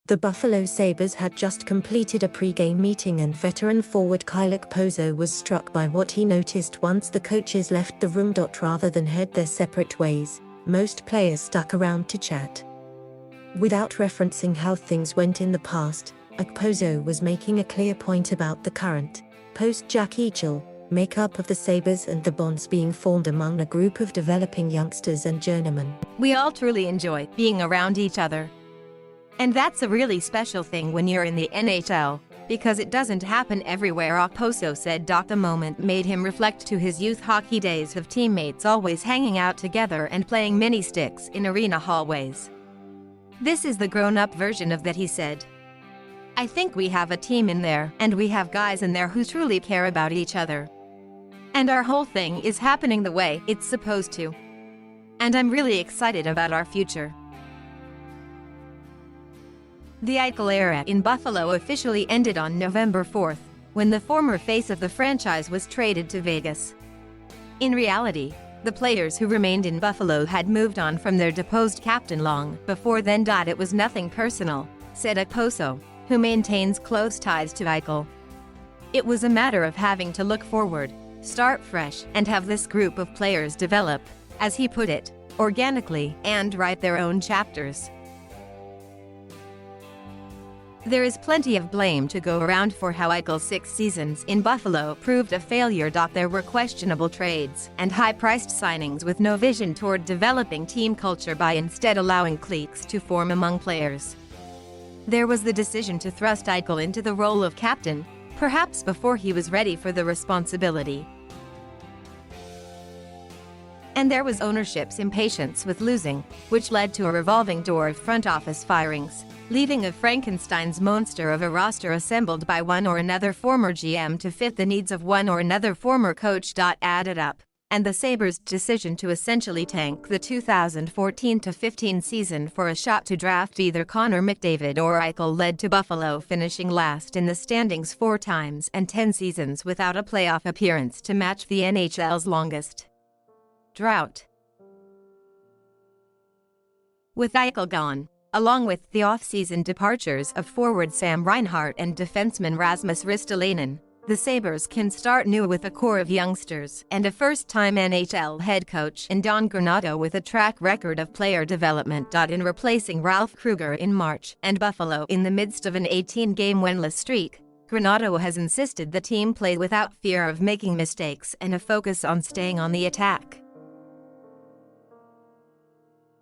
The Buffalo Sabres had just completed a pre-game meeting and veteran forward Kyle Okposo was struck by what he noticed once the coaches left the room. Rather than head their separate ways, most players stuck around to chat. Without referencing how things went in the past, Okposo was making a clear point about the current, post-Jack Eichel, makeup of the Sabres and the bonds being formed among a group of developing youngsters and journeymen. We all truly enjoy being around each other. And that's a really special thing when you're in the NHL, because it doesn't happen everywhere, Okposo said. The moment made him reflect to his youth hockey days of teammates always hanging out together and playing mini sticks in arena hallways. This is the grown-up version of that, he said. I think we have a team in there, and we have guys in there who truly care about each other. And our whole thing is happening the way it's supposed to. And I'm really excited about our future. The Eichel era in Buffalo officially ended on November 4th, when the former face of the franchise was traded to Vegas. In reality, the players who remained in Buffalo had moved on from their deposed captain long before then. It was nothing personal, said Okposo, who maintains close ties to Eichel. It was a matter of having to look forward, start fresh, and have this group of players develop, as he put it, organically, and write their own chapters. There is plenty of blame to go around for how Eichel's 6 seasons in Buffalo proved a failure. There were questionable trades and high-priced signings with no vision toward developing team culture by instead allowing cliques to form among players. There was the decision to thrust Eichel into the role of captain, perhaps before he was ready for the responsibility. And there was ownership's impatience with losing, which led to a revolving door of front office firings, leaving a Frankenstein's monster of a roster assembled by one or another former GM to fit the needs of one or another former coach. Added up, and the Sabres' decision to essentially tank the 2014-15 season for a shot to draft either Connor McDavid or Eichel led to Buffalo finishing last in the standings 4 times and 10 seasons without a playoff appearance to match the NHL's longest drought. With Eichel gone, along with the off-season departures of forward Sam Reinhart and defenseman Rasmus Ristolainen, the Sabres can start new with a core of youngsters and a first-time NHL head coach in Don Granato with a track record of player development. In replacing Ralph Krueger in March and Buffalo in the midst of an 18-game winless streak, Granato has insisted the team play without fear of making mistakes and a focus on staying on the attack.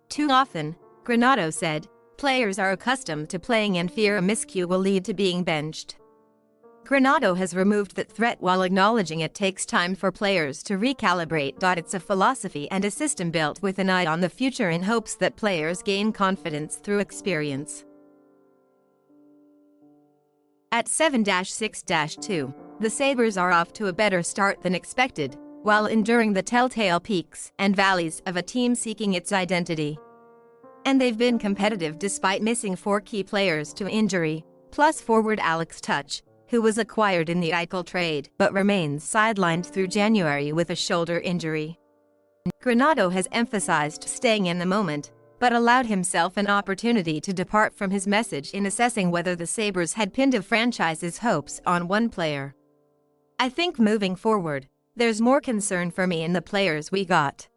Too often, Granato said, players are accustomed to playing and fear a miscue will lead to being benched. Granato has removed that threat while acknowledging it takes time for players to recalibrate. It's a philosophy and a system built with an eye on the future in hopes that players gain confidence through experience. At 7-6-2, the Sabres are off to a better start than expected, while enduring the telltale peaks and valleys of a team seeking its identity. And they've been competitive despite missing 4 key players to injury, plus forward Alex Tuch, who was acquired in the Eichel trade but remains sidelined through January with a shoulder injury. Granato has emphasized staying in the moment, but allowed himself an opportunity to depart from his message in assessing whether the Sabres had pinned a franchise's hopes on one player. I think moving forward, there's more concern for me in the players we got.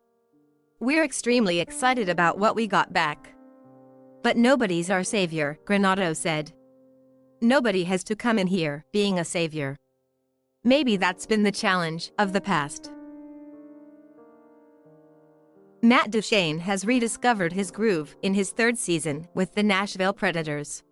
We're extremely excited about what we got back. But nobody's our savior, Granato said. Nobody has to come in here being a savior. Maybe that's been the challenge of the past. Matt Duchene has rediscovered his groove in his 3rd season with the Nashville Predators.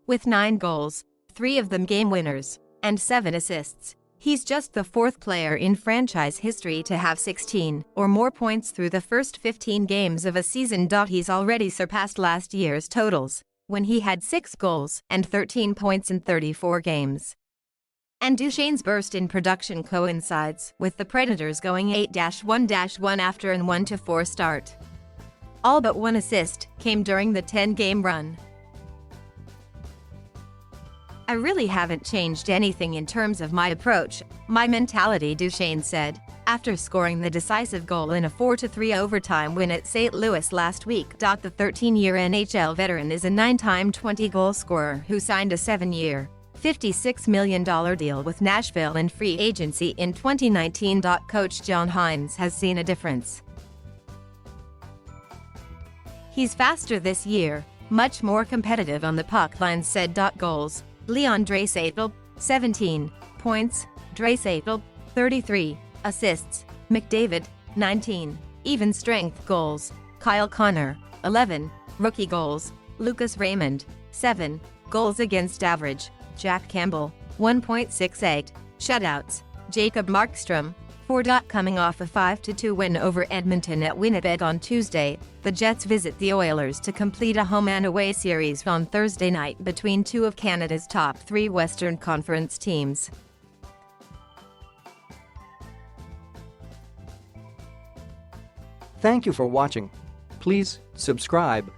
With 9 goals, 3 of them game winners, and 7 assists, he's just the 4th player in franchise history to have 16 or more points through the first 15 games of a season. He's already surpassed last year's totals, when he had 6 goals and 13 points in 34 games. And Duchene's burst in production coincides with the Predators going 8-1-1 after an 1-4 start. All but 1 assist came during the 10-game run. I really haven't changed anything in terms of my approach, my mentality, Duchene said. after scoring the decisive goal in a 4-3 overtime win at St. Louis last week. The 13-year NHL veteran is a 9-time 20-goal scorer who signed a 7-year, $56 million deal with Nashville in free agency in 2019. Coach John Hines has seen a difference. He's faster this year, much more competitive on the puck line, said. Goals: Leon Draisaitl, 17 points, Draisaitl, 33 assists, McDavid, 19 even strength goals, Kyle Connor, 11 rookie goals, Lucas Raymond, 7 goals against average, Jack Campbell, 1.68 shutouts, Jacob Markstrom, 4. Coming off a 5-2 win over Edmonton at Winnipeg on Tuesday, the Jets visit the Oilers to complete a home and away series on Thursday night between two of Canada's top 3 Western Conference teams. Thank you for watching. Please subscribe.